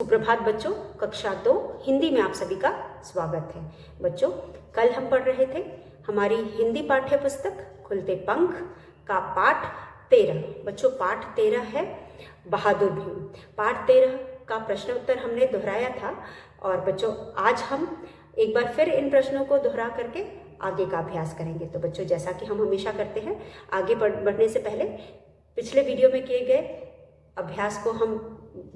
सुप्रभात बच्चों, कक्षा 2 हिंदी में आप सभी का स्वागत है। बच्चों, कल हम पढ़ रहे थे हमारी हिंदी पाठ्य पुस्तक खुलते पंख का पाठ 13। बच्चों, पाठ 13 है बहादुर भीम। पाठ 13 का प्रश्न उत्तर हमने दोहराया था और बच्चों आज हम एक बार फिर इन प्रश्नों को दोहरा करके आगे का अभ्यास करेंगे। तो बच्चों, जैसा कि हम हमेशा करते हैं, आगे बढ़ने से पहले पिछले वीडियो में किए गए अभ्यास को हम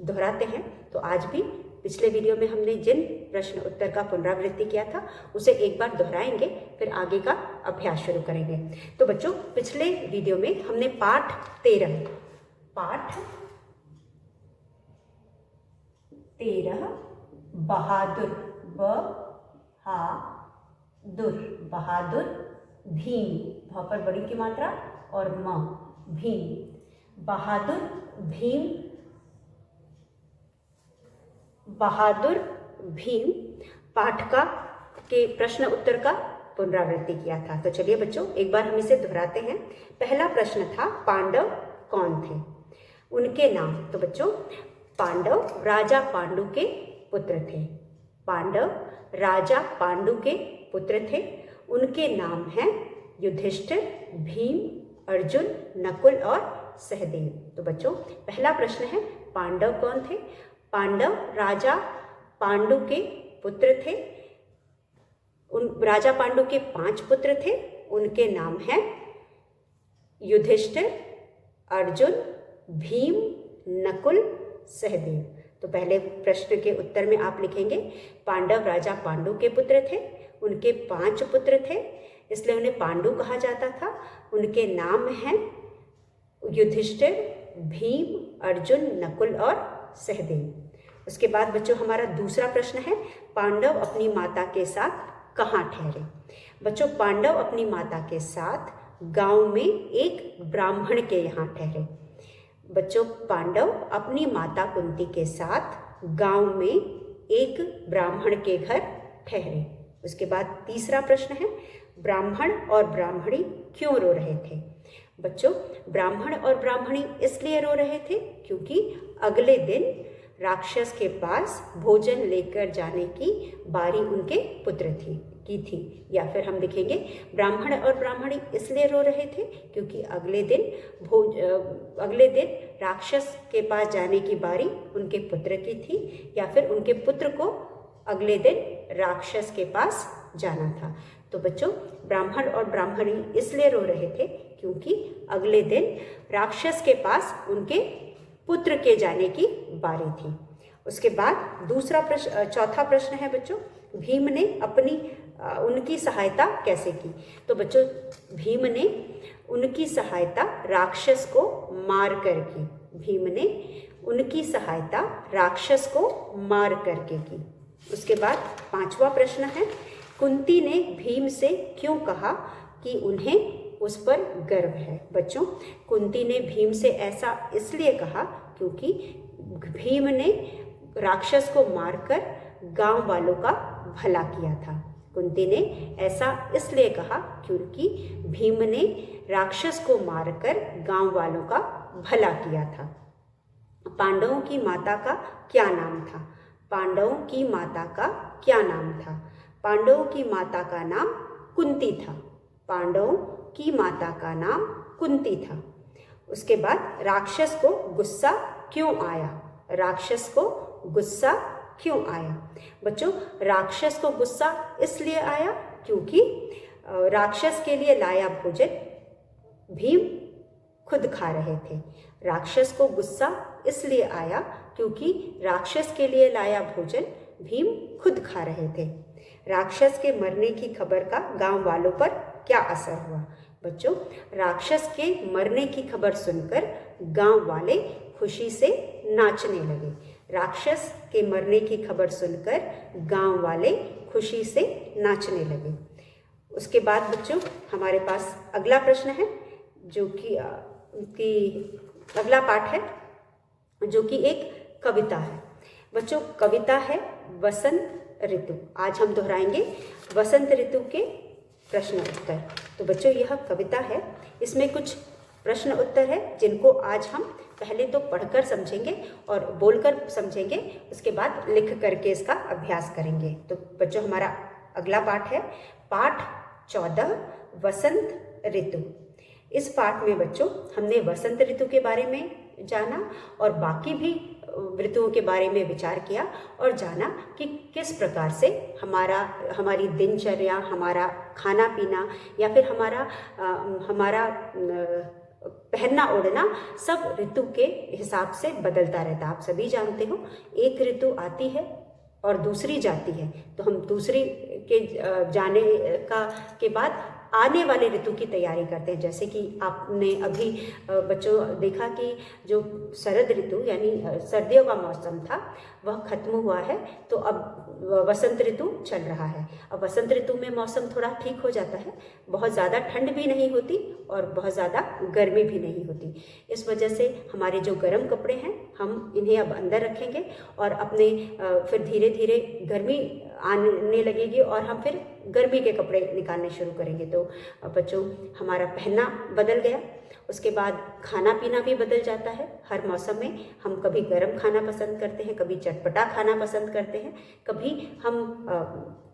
दोहराते हैं। तो आज भी पिछले वीडियो में हमने जिन प्रश्न उत्तर का पुनरावृत्ति किया था उसे एक बार दोहराएंगे, फिर आगे का अभ्यास शुरू करेंगे। तो बच्चों, पिछले वीडियो में हमने पाठ 13 बहादुर बहादुर भीम, भ पर बड़ी की मात्रा और म भीम, बहादुर भीम पाठ का के प्रश्न उत्तर का पुनरावृत्ति किया था। तो चलिए बच्चों, एक बार हम इसे दोहराते हैं। पहला प्रश्न था, पांडव कौन थे, उनके नाम। तो बच्चों, पांडव राजा पांडु के पुत्र थे। पांडव राजा पांडु के पुत्र थे। उनके नाम हैं युधिष्ठिर, भीम, अर्जुन, नकुल और सहदेव। तो बच्चों, पहला प्रश्न है, पांडव कौन थे। पांडव राजा पांडु के पुत्र थे। राजा पांडु के 5 पुत्र थे। उनके नाम हैं युधिष्ठिर, अर्जुन, भीम, नकुल, सहदेव। तो पहले प्रश्न के उत्तर में आप लिखेंगे, पांडव राजा पांडु के पुत्र थे। उनके 5 पुत्र थे, इसलिए उन्हें पांडु कहा जाता था। उनके नाम हैं युधिष्ठिर, भीम, अर्जुन, नकुल और सहदेव। उसके बाद बच्चों, हमारा दूसरा प्रश्न है, पांडव अपनी माता के साथ कहाँ ठहरे। बच्चों, पांडव अपनी माता के साथ गांव में एक ब्राह्मण के यहाँ ठहरे। बच्चों, पांडव अपनी माता कुंती के साथ गांव में एक ब्राह्मण के घर ठहरे। उसके बाद तीसरा प्रश्न है, ब्राह्मण और ब्राह्मणी क्यों रो रहे थे। बच्चों, ब्राह्मण और ब्राह्मणी इसलिए रो रहे थे क्योंकि अगले दिन राक्षस के पास भोजन लेकर जाने की बारी उनके पुत्र की थी। या फिर हम लिखेंगे, ब्राह्मण और ब्राह्मणी इसलिए रो रहे थे क्योंकि अगले दिन राक्षस के पास जाने की बारी उनके पुत्र की थी, या फिर उनके पुत्र को अगले दिन राक्षस के पास जाना था। तो बच्चों, ब्राह्मण और ब्राह्मणी इसलिए रो रहे थे क्योंकि अगले दिन राक्षस के पास उनके पुत्र के जाने की बारी थी। उसके बाद चौथा प्रश्न है बच्चों, भीम ने उनकी सहायता कैसे की। तो बच्चों, भीम ने उनकी सहायता राक्षस को मार कर की। भीम ने उनकी सहायता राक्षस को मार करके की। उसके बाद 5वां प्रश्न है, कुंती ने भीम से क्यों कहा कि उन्हें उस पर गर्व है। बच्चों, कुंती ने भीम से ऐसा इसलिए कहा क्योंकि भीम ने राक्षस को मारकर गांव वालों का भला किया था। कुंती ने ऐसा इसलिए कहा क्योंकि भीम ने राक्षस को मारकर गांव वालों का भला किया था। पांडवों की माता का क्या नाम था। पांडवों की माता का क्या नाम था। पांडवों की माता का नाम कुंती था। पांडवों की माता का नाम कुंती था। उसके बाद, राक्षस को गुस्सा क्यों आया। राक्षस को गुस्सा क्यों आया। बच्चों, राक्षस को गुस्सा इसलिए आया क्योंकि राक्षस के लिए लाया भोजन भीम खुद खा रहे थे। राक्षस को गुस्सा इसलिए आया क्योंकि राक्षस के लिए लाया भोजन भीम खुद खा रहे थे। राक्षस के मरने की खबर का गांव वालों पर क्या असर हुआ। बच्चों, राक्षस के मरने की खबर सुनकर गांव वाले खुशी से नाचने लगे। राक्षस के मरने की खबर सुनकर गांव वाले खुशी से नाचने लगे। उसके बाद बच्चों, हमारे पास अगला प्रश्न है जो कि अगला पाठ है जो कि एक कविता है। बच्चों, कविता है वसंत ऋतु। आज हम दोहराएंगे वसंत ऋतु के प्रश्न उत्तर। तो बच्चों, यह कविता है, इसमें कुछ प्रश्न उत्तर है जिनको आज हम पहले तो पढ़कर समझेंगे और बोलकर समझेंगे, उसके बाद लिख करके इसका अभ्यास करेंगे। तो बच्चों हमारा अगला पाठ है पाठ 14 वसंत ऋतु। इस पाठ में बच्चों हमने वसंत ऋतु के बारे में जाना और बाकी भी ऋतुओं के बारे में विचार किया और जाना कि किस प्रकार से हमारी दिनचर्या, हमारा खाना पीना या फिर हमारा पहनना ओढ़ना सब ऋतु के हिसाब से बदलता रहता है। आप सभी जानते हो एक ऋतु आती है और दूसरी जाती है, तो हम दूसरी के जाने के बाद आने वाले ऋतु की तैयारी करते हैं। जैसे कि आपने अभी बच्चों देखा कि जो शरद ऋतु यानी सर्दियों का मौसम था वह खत्म हुआ है, तो अब वसंत ऋतु चल रहा है। अब वसंत ऋतु में मौसम थोड़ा ठीक हो जाता है, बहुत ज़्यादा ठंड भी नहीं होती और बहुत ज़्यादा गर्मी भी नहीं होती। इस वजह से हमारे जो गर्म कपड़े हैं हम इन्हें अब अंदर रखेंगे और अपने फिर धीरे धीरे गर्मी आने लगेगी और हम फिर गर्मी के कपड़े निकालने शुरू करेंगे। तो बच्चों हमारा पहनना बदल गया, उसके बाद खाना पीना भी बदल जाता है। हर मौसम में हम कभी गर्म खाना पसंद करते हैं, कभी चटपटा खाना पसंद करते हैं, कभी हम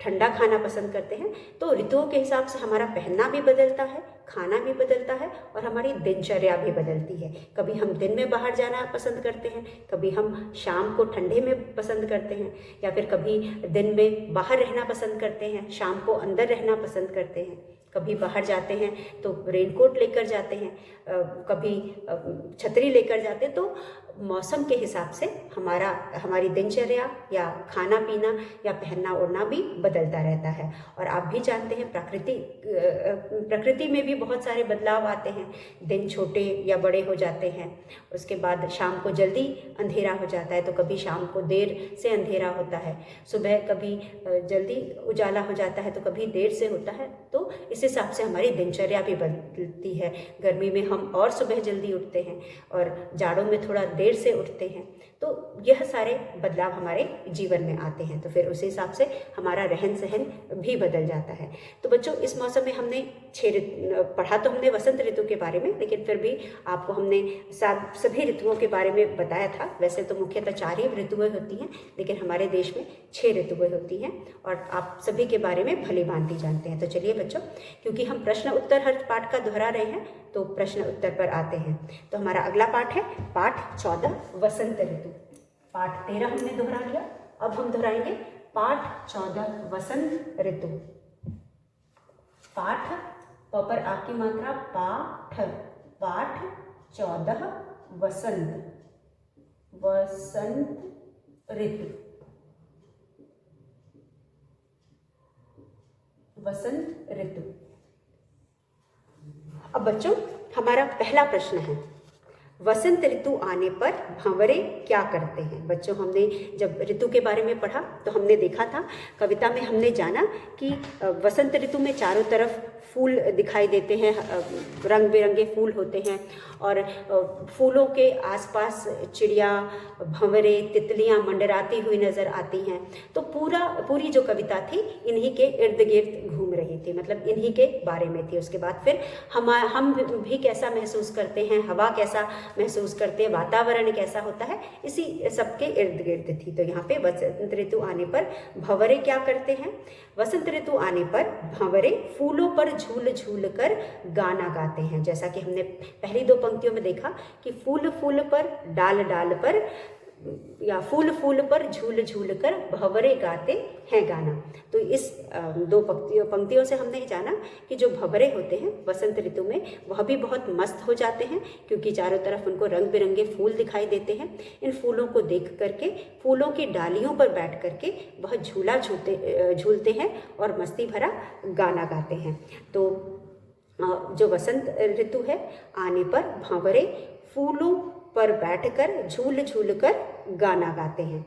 ठंडा खाना पसंद करते हैं। तो ऋतुओं के हिसाब से हमारा पहनना भी बदलता है, खाना भी बदलता है और हमारी दिनचर्या भी बदलती है। कभी हम दिन में बाहर जाना पसंद करते हैं, कभी हम शाम को ठंडे में पसंद करते हैं, या फिर कभी दिन में बाहर रहना पसंद करते हैं, शाम को अंदर रहना पसंद करते हैं। कभी बाहर जाते हैं तो रेनकोट लेकर जाते हैं, कभी छतरी लेकर जाते हैं। तो मौसम के हिसाब से हमारी दिनचर्या या खाना पीना या पहनना ओढ़ना भी बदलता रहता है। और आप भी जानते हैं प्रकृति में भी बहुत सारे बदलाव आते हैं। दिन छोटे या बड़े हो जाते हैं, उसके बाद शाम को जल्दी अंधेरा हो जाता है, तो कभी शाम को देर से अंधेरा होता है, सुबह कभी जल्दी उजाला हो जाता है तो कभी देर से होता है। तो इस हिसाब से हमारी दिनचर्या भी बदलती है। गर्मी में हम और सुबह जल्दी उठते हैं और जाड़ों में थोड़ा देर से उठते हैं। तो यह सारे बदलाव हमारे जीवन में आते हैं, तो फिर उस हिसाब से हमारा रहन सहन भी बदल जाता है। तो बच्चों इस मौसम में हमने पढ़ा तो हमने वसंत ऋतु के बारे में, लेकिन फिर भी आपको हमने सभी ऋतुओं के बारे में बताया था। वैसे तो मुख्यतः 4 ही ऋतुएं होती हैं, लेकिन हमारे देश में 6 ऋतुएं होती हैं और आप सभी के बारे में भली भांति जानते हैं। तो चलिए बच्चों, क्योंकि हम प्रश्न उत्तर हर पाठ का दोहरा रहे हैं तो प्रश्न उत्तर पर आते हैं। तो हमारा अगला पाठ है पाठ 14 वसंत ऋतु। पाठ 13 हमने दोहरा लिया, अब हम दोहराएंगे पाठ 14 वसंत ऋतु। पाठ प पर आ की मात्रा पाठ 14 वसंत ऋतु। वसंत ऋतु। अब बच्चों हमारा पहला प्रश्न है, वसंत ऋतु आने पर भंवरे क्या करते हैं। बच्चों हमने जब ऋतु के बारे में पढ़ा तो हमने देखा था, कविता में हमने जाना कि वसंत ऋतु में चारों तरफ फूल दिखाई देते हैं, रंग बिरंगे फूल होते हैं और फूलों के आसपास चिड़िया, भंवरे, तितलियां मंडराती हुई नजर आती हैं। तो पूरी जो कविता थी इन्हीं के इर्द गिर्द घूम रही थी, मतलब इन्हीं के बारे में थी। उसके बाद फिर हम भी कैसा महसूस करते हैं, हवा कैसा महसूस करते हैं, वातावरण कैसा होता है, इसी सबके इर्द गिर्द थी। तो यहाँ पे वसंत ऋतु आने पर भंवरे क्या करते हैं। वसंत ऋतु आने पर भंवरे फूलों पर झूल झूल कर गाना गाते हैं। जैसा कि हमने पहली 2 पंक्तियों में देखा कि फूल फूल पर, डाल डाल पर या फूल फूल पर झूल झूल कर भंवरे गाते हैं गाना। तो इस 2 पंक्तियों से हमने जाना कि जो भंवरे होते हैं वसंत ऋतु में वह भी बहुत मस्त हो जाते हैं, क्योंकि चारों तरफ उनको रंग बिरंगे फूल दिखाई देते हैं। इन फूलों को देख करके, फूलों की डालियों पर बैठ करके वह झूला झूलते हैं और मस्ती भरा गाना गाते हैं। तो जो वसंत ऋतु है आने पर भंवरे फूलों पर बैठकर झूल झूल कर गाना गाते हैं।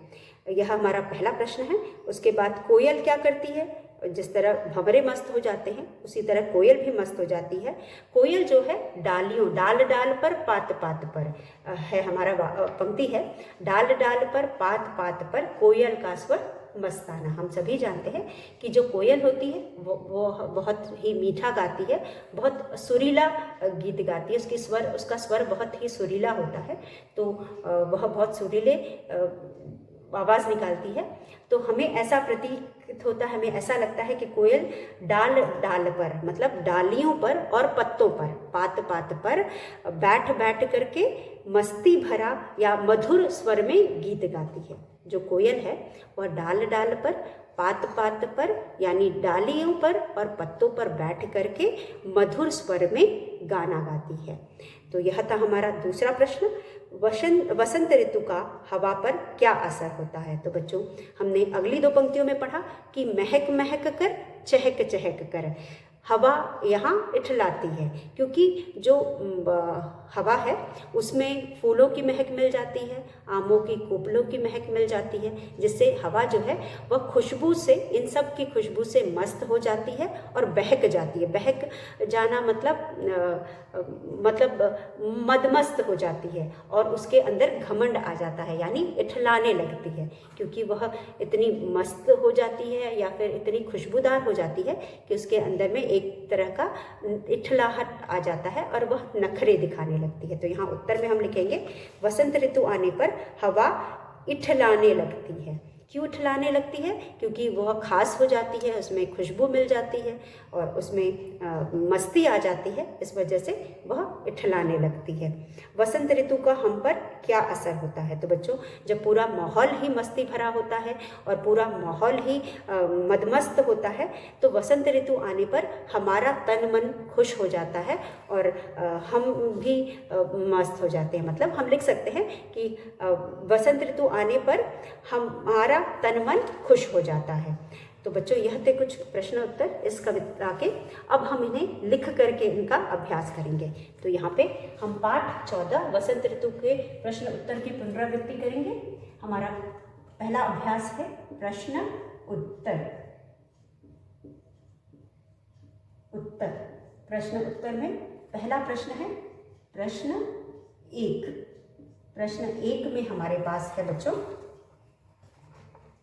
यह हमारा पहला प्रश्न है। उसके बाद कोयल क्या करती है। जिस तरह भंवरे मस्त हो जाते हैं उसी तरह कोयल भी मस्त हो जाती है। कोयल जो है डालियों, डाल डाल पर, पात पात पर है हमारा पंक्ति है, डाल डाल पर, पात पात पर कोयल का स्वर मस्ताना। हम सभी जानते हैं कि जो कोयल होती है वो बहुत ही मीठा गाती है, बहुत सुरीला गीत गाती है, उसका स्वर बहुत ही सुरीला होता है, तो वह बहुत सुरीले आवाज़ निकालती है। तो हमें ऐसा प्रतीत होता है, हमें ऐसा लगता है कि कोयल डाल डाल पर, मतलब डालियों पर और पत्तों पर, पात पात पर बैठ बैठ करके मस्ती भरा या मधुर स्वर में गीत गाती है। जो कोयल है वह डाल डाल पर, पात पात पर यानी डालियों पर और पत्तों पर बैठ करके मधुर स्वर में गाना गाती है। तो यह था हमारा दूसरा प्रश्न, वसंत ऋतु का हवा पर क्या असर होता है। तो बच्चों, हमने अगली दो पंक्तियों में पढ़ा कि महक महक कर चहक चहक कर, हवा यहाँ इठलाती है, क्योंकि जो हवा है उसमें फूलों की महक मिल जाती है, आमों की कोपलों की महक मिल जाती है, जिससे हवा जो है वह खुशबू से, इन सब की खुशबू से मस्त हो जाती है और बहक जाती है। बहक जाना मतलब मदमस्त हो जाती है और उसके अंदर घमंड आ जाता है, यानी इठलाने लगती है, क्योंकि वह इतनी मस्त हो जाती है या फिर इतनी खुशबूदार हो जाती है कि उसके अंदर में एक तरह का इठलाहट आ जाता है और वह नखरे दिखाने लगती है। तो यहाँ उत्तर में हम लिखेंगे वसंत ऋतु आने पर हवा इठलाने लगती है। क्यों इठलाने लगती है? क्योंकि वह खास हो जाती है, उसमें खुशबू मिल जाती है और उसमें मस्ती आ जाती है, इस वजह से वह इठलाने लगती है। वसंत ऋतु का हम पर क्या असर होता है? तो बच्चों, जब पूरा माहौल ही मस्ती भरा होता है और पूरा माहौल ही मदमस्त होता है, तो वसंत ऋतु आने पर हमारा तन मन खुश हो जाता है और हम भी मस्त हो जाते हैं। मतलब हम लिख सकते हैं कि वसंत ऋतु आने पर हमारा तन मन खुश हो जाता है। तो बच्चों, यह थे कुछ प्रश्न उत्तर इस कविता के। अब हम इन्हें लिख करके इनका अभ्यास करेंगे। तो यहाँ पे हम पाठ 14 वसंत ऋतु के प्रश्न उत्तर की पुनरावृत्ति करेंगे। हमारा पहला अभ्यास है प्रश्न उत्तर। प्रश्न उत्तर में पहला प्रश्न है प्रश्न 1। प्रश्न 1 में हमारे पास है बच्चों,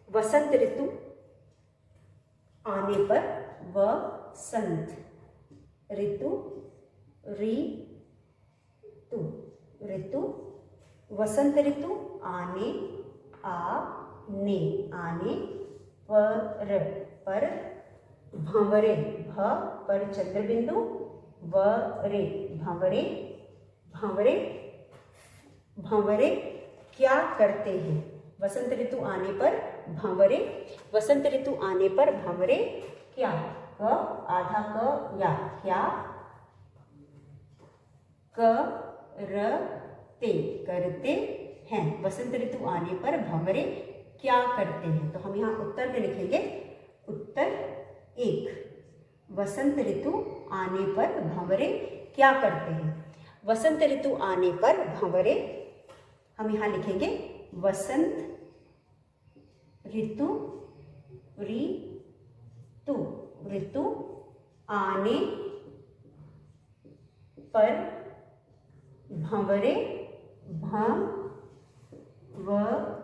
वसंत ऋतु आने पर, वसंत ऋतु, ऋतु, वसंत ऋतु आने, आने पर, भंवरे, भ पर चंद्र बिंदु, वरे, भंवरे क्या करते हैं? वसंत ऋतु आने पर भंवरे, वसंत ऋतु आने पर भंवरे क्या, क आधा क या, क्या करते हैं। वसंत ऋतु आने पर भंवरे क्या करते हैं? तो हम यहाँ उत्तर में लिखेंगे उत्तर 1, वसंत ऋतु आने पर भंवरे क्या करते हैं? वसंत ऋतु आने पर भंवरे, हम यहाँ लिखेंगे वसंत ऋतु, ऋतु आने पर भंवरे,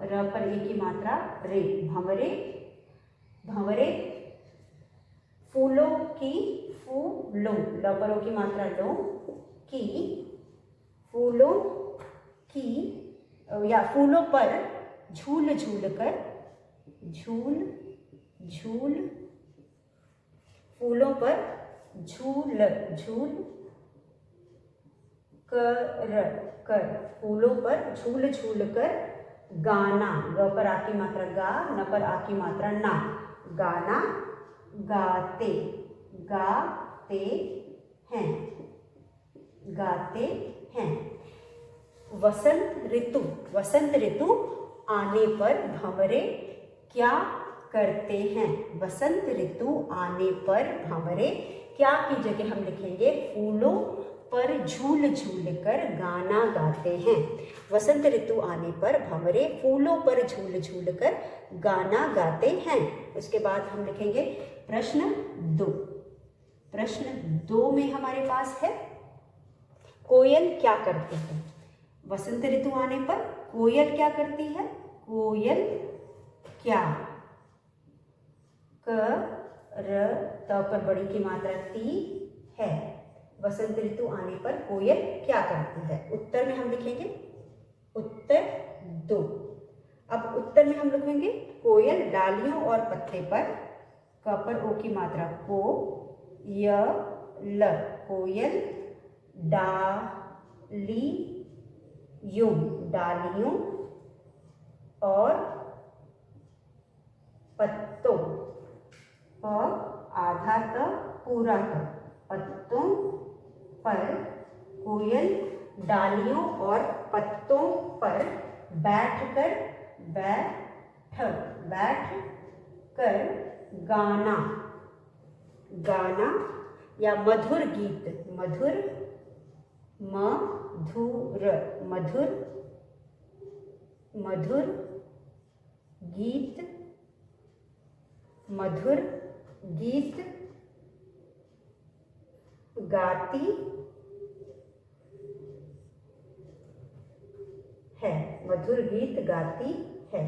र पर ए की मात्रा रे, भंवरे फूलों की, ल पर ओ की मात्रा लो, की, फूलों की या फूलों पर झूल झूल कर, फूलों पर झूल कर, फूलों पर झूल कर गाना, ग पर आ की मात्रा गा, न पर आ की मात्रा ना, गाना गाते हैं। वसंत ऋतु आने पर भंवरे क्या करते हैं? वसंत ऋतु आने पर भंवरे क्या की जगह हम लिखेंगे फूलों पर झूल झूल कर गाना गाते हैं। वसंत ऋतु आने पर भंवरे फूलों पर झूल झूल कर गाना गाते हैं। उसके बाद हम लिखेंगे प्रश्न 2। प्रश्न 2 में हमारे पास है कोयल क्या करती है? वसंत ऋतु आने पर कोयल क्या करती है? कोयल क्या क र त पर बड़ी की मात्रा ती है। वसंत ऋतु आने पर कोयल क्या करती है? उत्तर में हम लिखेंगे उत्तर 2। अब उत्तर में हम लिखेंगे कोयल डालियों और पत्ते पर, क पर ओ की मात्रा को, य ल कोयल डालियों और पत्तों, और आधा त पूरा त पत्तों पर कोयल डालियों और पत्तों पर बैठ कर गाना या मधुर गीत, मधुर गीत गाती है, मधुर गीत गाती है।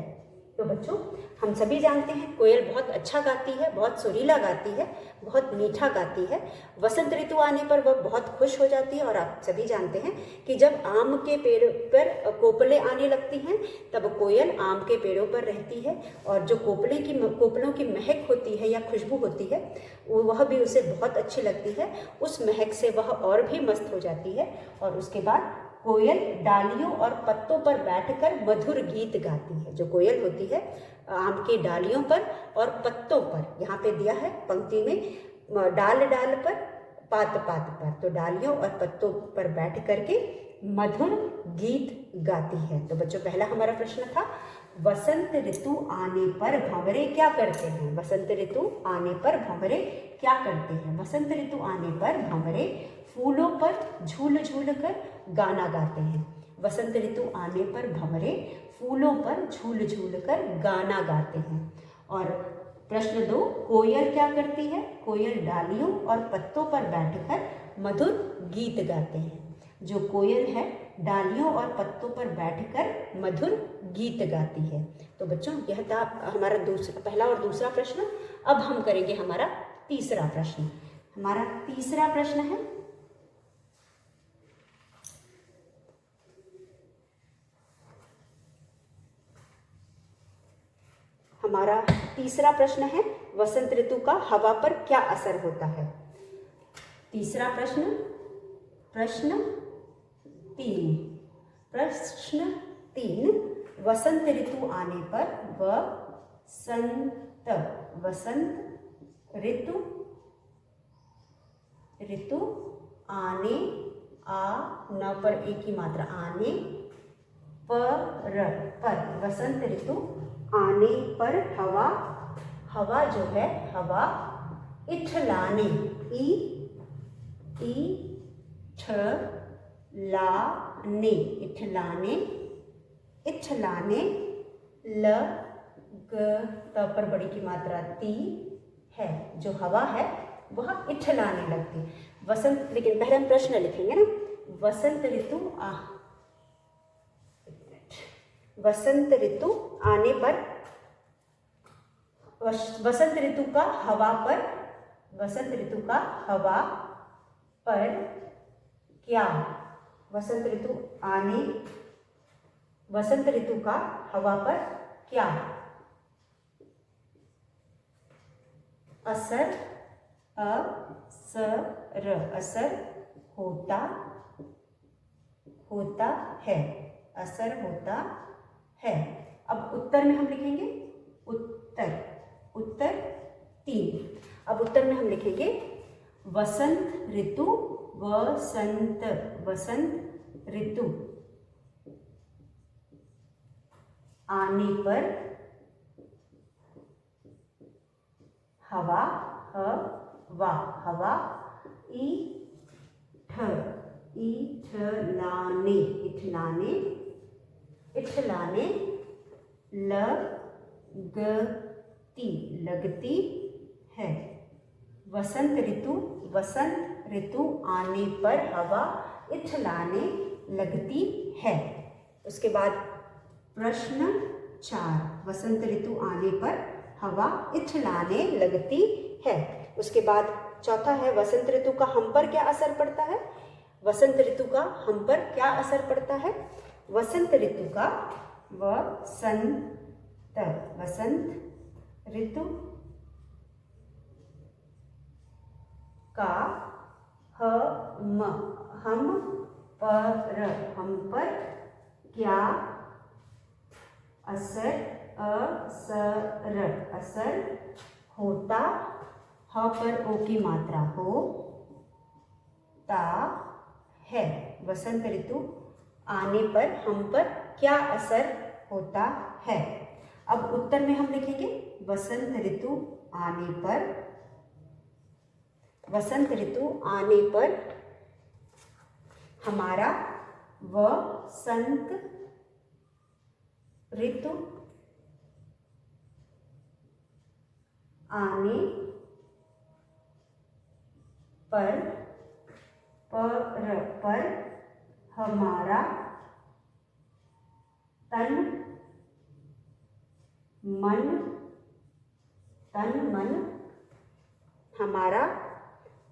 तो बच्चों, हम सभी जानते हैं कोयल बहुत अच्छा गाती है, बहुत सुरीला गाती है, बहुत मीठा गाती है। वसंत ऋतु आने पर वह बहुत खुश हो जाती है। और आप सभी जानते हैं कि जब आम के पेड़ पर कोपलें आने लगती हैं तब कोयल आम के पेड़ों पर रहती है, और जो कोपलों की महक होती है या खुशबू होती है वह भी उसे बहुत अच्छी लगती है। उस महक से वह और भी मस्त हो जाती है। और उसके बाद कोयल डालियों और पत्तों पर बैठकर मधुर गीत गाती है। जो कोयल होती है आम की डालियों पर और पत्तों पर, यहाँ पे दिया है पंक्ति में डाल पर, पात पर, तो डालियों और पत्तों पर बैठ करके मधुर गीत गाती है। तो बच्चों, पहला हमारा प्रश्न था वसंत ऋतु आने पर भंवरे क्या करते हैं? वसंत ऋतु आने पर भंवरे क्या करते हैं? वसंत ऋतु आने पर भंवरे फूलों पर झूल कर गाना गाते हैं। वसंत ऋतु आने पर भंवरे फूलों पर झूल कर गाना गाते हैं। और प्रश्न 2, कोयल क्या करती है? कोयल डालियों और पत्तों पर बैठकर मधुर गीत गाते हैं। जो कोयल है डालियों और पत्तों पर बैठकर मधुर गीत गाती है। तो बच्चों, यह था हमारा पहला और दूसरा प्रश्न। अब हम करेंगे हमारा तीसरा प्रश्न। हमारा तीसरा प्रश्न है वसंत ऋतु का हवा पर क्या असर होता है? तीसरा प्रश्न, प्रश्न 3, वसंत ऋतु आने पर वसंत ऋतु आने, आ न पर एक की मात्रा, आने पर वसंत ऋतु आने पर हवा जो है, हवा इठलाने, इठलाने त पर बड़ी की मात्रा ती है। जो हवा है वह इठलाने लगती। वसंत, लेकिन पहले हम प्रश्न लिखेंगे ना। वसंत ऋतु आने पर, वसंत ऋतु का हवा पर क्या? वसंत ऋतु का हवा पर क्या असर होता है? असर होता है। अब उत्तर में हम लिखेंगे उत्तर 3। अब उत्तर में हम लिखेंगे वसंत ऋतु आने पर हवा इठलाने लगती है। वसंत ऋतु आने पर हवा इठलाने लगती है। उसके बाद प्रश्न 4, वसंत ऋतु आने पर हवा इछलाने लगती है। उसके बाद चौथा है वसंत ऋतु का हम पर क्या असर पड़ता है। वसंत ऋतु का हम पर क्या असर पड़ता है। वसंत ऋतु का वसंत ऋतु का हम पर क्या असर होता। ह पर ओ की मात्रा होता है। वसंत ऋतु आने पर हम पर क्या असर होता है। अब उत्तर में हम लिखेंगे वसंत ऋतु आने पर हमारा वसंत ऋतु आने पर हमारा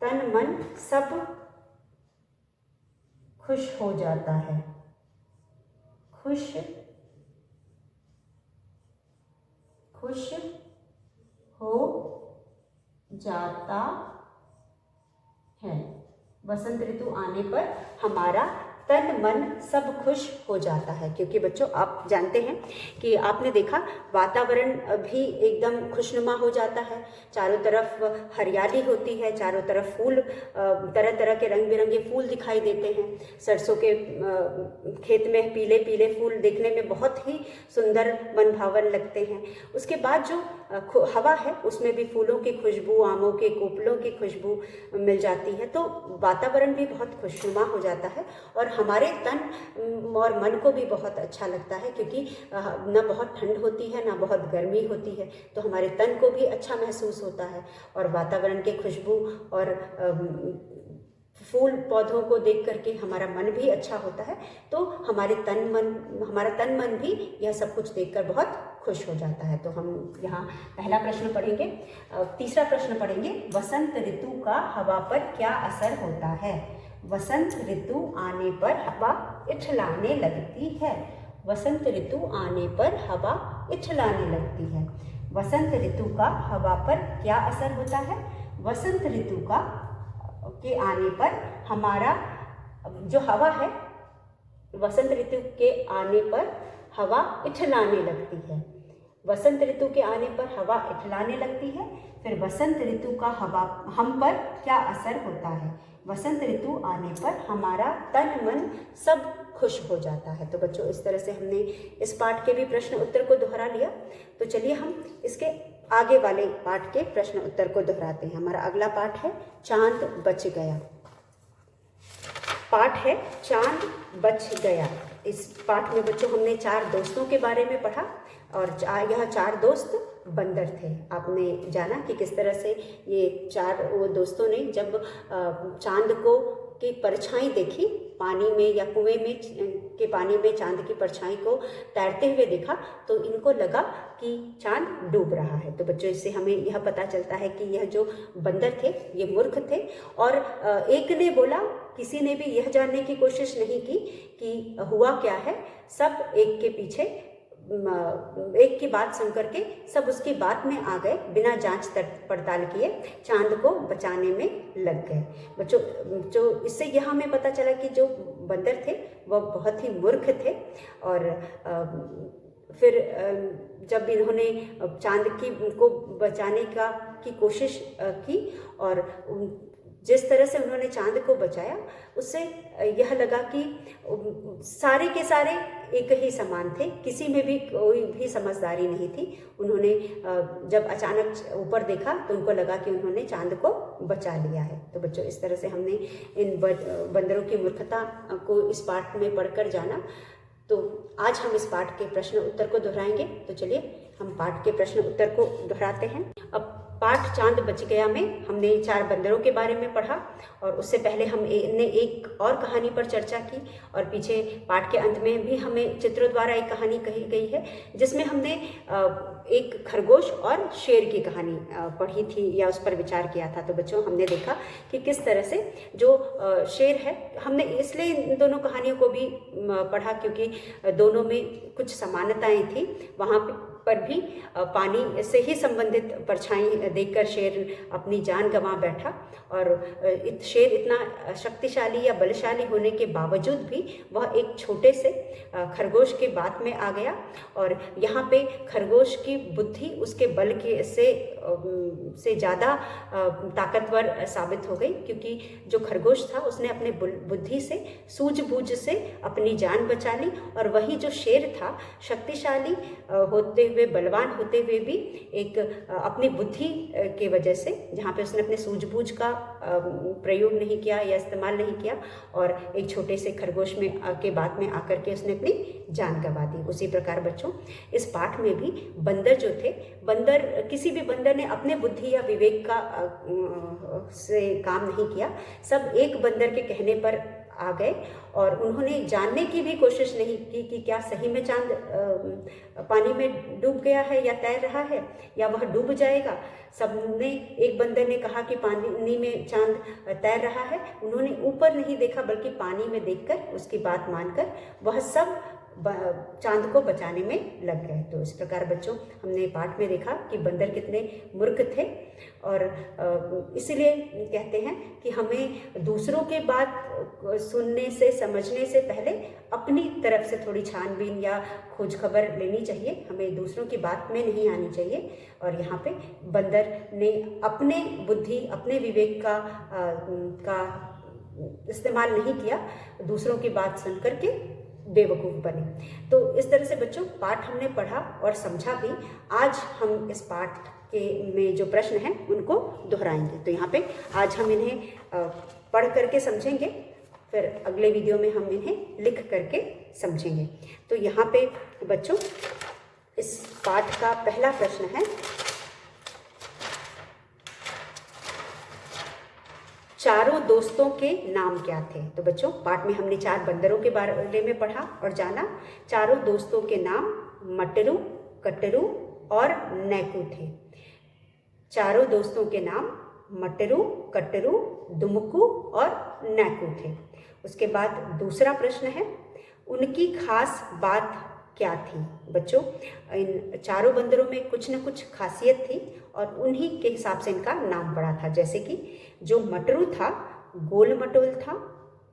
तन मन सब खुश हो जाता है। खुश हो जाता है। वसंत ऋतु आने पर हमारा तन मन सब खुश हो जाता है। क्योंकि बच्चों आप जानते हैं कि आपने देखा वातावरण भी एकदम खुशनुमा हो जाता है। चारों तरफ हरियाली होती है, चारों तरफ फूल, तरह तरह के रंग बिरंगे फूल दिखाई देते हैं। सरसों के खेत में पीले पीले फूल देखने में बहुत ही सुंदर मनभावन लगते हैं। उसके बाद जो हवा है उसमें भी फूलों की खुशबू, आमों के कोपलों की खुशबू मिल जाती है। तो वातावरण भी बहुत खुशनुमा हो जाता है और हमारे तन और मन को भी बहुत अच्छा लगता है। क्योंकि ना बहुत ठंड होती है ना बहुत गर्मी होती है, तो हमारे तन को भी अच्छा महसूस होता है। और वातावरण के खुशबू और फूल पौधों को देख करके हमारा मन भी अच्छा होता है। तो हमारा तन मन भी यह सब कुछ देखकर बहुत खुश हो जाता है। तो हम यहाँ पहला प्रश्न पढ़ेंगे। तीसरा प्रश्न पढ़ेंगे, वसंत ऋतु का हवा पर क्या असर होता है। वसंत ऋतु आने पर हवा इछलाने लगती है। वसंत ऋतु आने पर हवा इछलाने लगती है। वसंत ऋतु का हवा पर क्या असर होता है। वसंत ऋतु के आने पर हमारा जो हवा है, वसंत ऋतु के आने पर हवा इछलाने लगती है। वसंत ऋतु के आने पर हवा इछलाने लगती है। फिर वसंत ऋतु का हवा हम पर क्या असर होता है। वसंत ऋतु आने पर हमारा तन मन सब खुश हो जाता है। तो बच्चों इस तरह से हमने इस पाठ के भी प्रश्न उत्तर को दोहरा लिया। तो चलिए हम इसके आगे वाले पाठ के प्रश्न उत्तर को दोहराते हैं। हमारा अगला पाठ है चांद बच गया। पाठ है चांद बच गया। इस पाठ में बच्चों हमने 4 दोस्तों के बारे में पढ़ा और यह 4 दोस्त बंदर थे। आपने जाना कि किस तरह से ये 4 दोस्तों ने जब चांद की परछाई देखी, पानी में या कुएं में के पानी में चांद की परछाई को तैरते हुए देखा, तो इनको लगा कि चांद डूब रहा है। तो बच्चों इससे हमें यह पता चलता है कि यह जो बंदर थे ये मूर्ख थे। और एक ने बोला, किसी ने भी यह जानने की कोशिश नहीं की कि हुआ क्या है। सब एक की बात सुन करके सब उसकी बात में आ गए, बिना जांच पड़ताल किए चांद को बचाने में लग गए। बच्चों जो इससे यह हमें पता चला कि जो बंदर थे वह बहुत ही मूर्ख थे। और फिर जब इन्होंने चांद को बचाने की कोशिश की और जिस तरह से उन्होंने चांद को बचाया, उससे यह लगा कि सारे के सारे एक ही समान थे, किसी में भी कोई भी समझदारी नहीं थी। उन्होंने जब अचानक ऊपर देखा तो उनको लगा कि उन्होंने चांद को बचा लिया है। तो बच्चों इस तरह से हमने इन बंदरों की मूर्खता को इस पाठ में पढ़कर जाना। तो आज हम इस पाठ के प्रश्न उत्तर को दोहराएंगे। तो चलिए हम पाठ के प्रश्न उत्तर को दोहराते हैं। अब पाठ चांद बच गया में हमने 4 बंदरों के बारे में पढ़ा, और उससे पहले हमने एक और कहानी पर चर्चा की, और पीछे पाठ के अंत में भी हमें चित्रों द्वारा एक कहानी कही गई है जिसमें हमने एक खरगोश और शेर की कहानी पढ़ी थी या उस पर विचार किया था। तो बच्चों, हमने देखा कि किस तरह से जो शेर है, हमने इसलिए इन दोनों कहानियों को भी पढ़ा क्योंकि दोनों में कुछ समानताएं थी। वहाँ पर भी पानी से ही संबंधित परछाई देखकर शेर अपनी जान गंवा बैठा, और शेर इतना शक्तिशाली या बलशाली होने के बावजूद भी वह एक छोटे से खरगोश के बात में आ गया, और यहाँ पे खरगोश की बुद्धि उसके बल के से ज़्यादा ताकतवर साबित हो गई, क्योंकि जो खरगोश था उसने अपने बुद्धि से, सूझबूझ से अपनी जान बचा ली, और वही जो शेर था शक्तिशाली होते हुए, बलवान होते हुए भी एक अपनी बुद्धि के वजह से, जहाँ पे उसने अपने सूझबूझ का प्रयोग नहीं किया या इस्तेमाल नहीं किया, और एक छोटे से खरगोश में के बात में आकर के उसने अपनी जान गंवा दी। उसी प्रकार बच्चों, इस पाठ में भी बंदर जो थे, किसी भी बंदर ने अपने बुद्धि या विवेक का से काम नहीं किया। सब एक बंदर के कहने पर आ गए, और उन्होंने जानने की भी कोशिश नहीं की कि क्या सही में चांद पानी में डूब गया है या तैर रहा है, या वह डूब जाएगा। सबने, एक बंदर ने कहा कि पानी में चांद तैर रहा है, उन्होंने ऊपर नहीं देखा बल्कि पानी में देखकर उसकी बात मानकर वह सब चांद को बचाने में लग गए। तो इस प्रकार बच्चों, हमने पाठ में देखा कि बंदर कितने मूर्ख थे, और इसीलिए कहते हैं कि हमें दूसरों के बात सुनने से, समझने से पहले अपनी तरफ से थोड़ी छानबीन या खोज खबर लेनी चाहिए। हमें दूसरों की बात में नहीं आनी चाहिए। और यहाँ पे बंदर ने अपने बुद्धि, अपने विवेक का इस्तेमाल नहीं किया, दूसरों की बात सुन करके बेवकूफ़ बने। तो इस तरह से बच्चों, पाठ हमने पढ़ा और समझा भी। आज हम इस पाठ के में जो प्रश्न हैं उनको दोहराएंगे। तो यहाँ पे आज हम इन्हें पढ़ करके समझेंगे, फिर अगले वीडियो में हम इन्हें लिख करके समझेंगे। तो यहाँ पे बच्चों, इस पाठ का पहला प्रश्न है, चारों दोस्तों के नाम क्या थे। तो बच्चों, पाठ में हमने 4 बंदरों के बारे में पढ़ा और जाना। चारों दोस्तों के नाम मटरू, कटरू और नैकू थे। चारों दोस्तों के नाम मटरू, कटरू, दुमकू और नैकू थे। उसके बाद दूसरा प्रश्न है, उनकी खास बात क्या थी। बच्चों, इन चारों बंदरों में कुछ न कुछ खासियत थी, और उन्हीं के हिसाब से इनका नाम पड़ा था। जैसे कि जो मटरू था गोल मटोल था,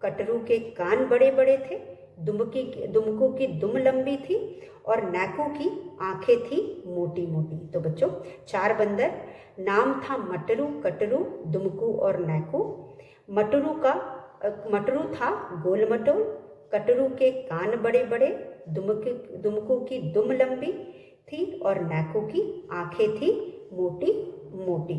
कटरू के कान बड़े बड़े थे, दुमकू की दुम लंबी थी, और नैकू की आंखें थी मोटी मोटी। तो बच्चों, 4 बंदर, नाम था मटरू, कटरू, दुमकू और नैकू। मटरू था गोल मटोल, कटरू के कान बड़े बड़े, दुमकू की दुम लंबी थी, और नैकू की आंखें थी मोटी मोटी।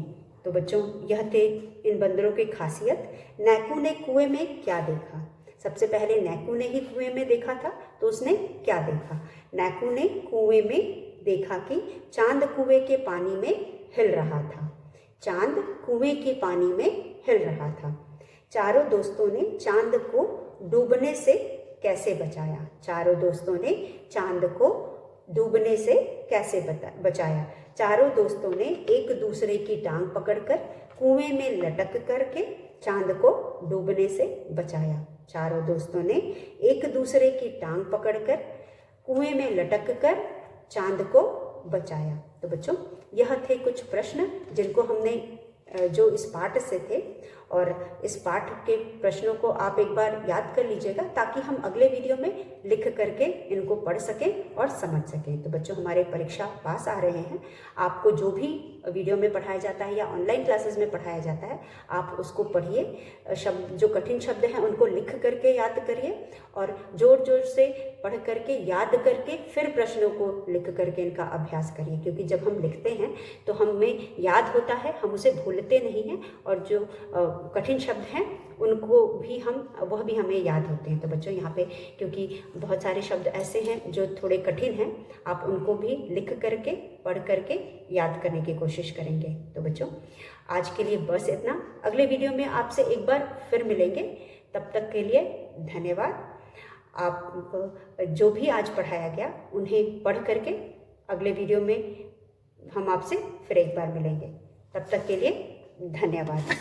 तो बच्चों, यह थे इन बंदरों की खासियत। नैकू ने कुएं में क्या देखा। सबसे पहले नैकू ने ही कुएं में देखा था, तो उसने क्या देखा। नैकू ने कुएं में देखा कि चांद कुएं के पानी में हिल रहा था। चांद कुएं के पानी में हिल रहा था। चारों दोस्तों ने चांद को डूबने से कैसे बचाया। चारों दोस्तों ने चांद को डूबने से कैसे बचाया। चारों दोस्तों ने एक दूसरे की टांग पकड़कर कुएं में लटक करके चांद को डूबने से बचाया। चारों दोस्तों ने एक दूसरे की टांग पकड़कर कुएं में लटक कर चांद को बचाया। तो बच्चों, यह थे कुछ प्रश्न जिनको हमने जो इस पाठ से थे, और इस पाठ के प्रश्नों को आप एक बार याद कर लीजिएगा ताकि हम अगले वीडियो में लिख करके इनको पढ़ सकें और समझ सकें। तो बच्चों, हमारे परीक्षा पास आ रहे हैं। आपको जो भी वीडियो में पढ़ाया जाता है या ऑनलाइन क्लासेस में पढ़ाया जाता है, आप उसको पढ़िए। शब्द, जो कठिन शब्द हैं उनको लिख करके याद करिए, और जोर जोर से पढ़ करके, याद करके, फिर प्रश्नों को लिख करके इनका अभ्यास करिए। क्योंकि जब हम लिखते हैं तो हमें याद होता है, हम उसे भूलते नहीं हैं, और जो कठिन शब्द हैं उनको भी वह भी हमें याद होते हैं। तो बच्चों यहाँ पे क्योंकि बहुत सारे शब्द ऐसे हैं जो थोड़े कठिन हैं, आप उनको भी लिख करके पढ़ करके याद करने की कोशिश करेंगे। तो बच्चों आज के लिए बस इतना। अगले वीडियो में आपसे एक बार फिर मिलेंगे। तब तक के लिए धन्यवाद। आप जो भी आज पढ़ाया गया उन्हें पढ़ करके अगले वीडियो में हम आपसे फिर एक बार मिलेंगे। तब तक के लिए धन्यवाद।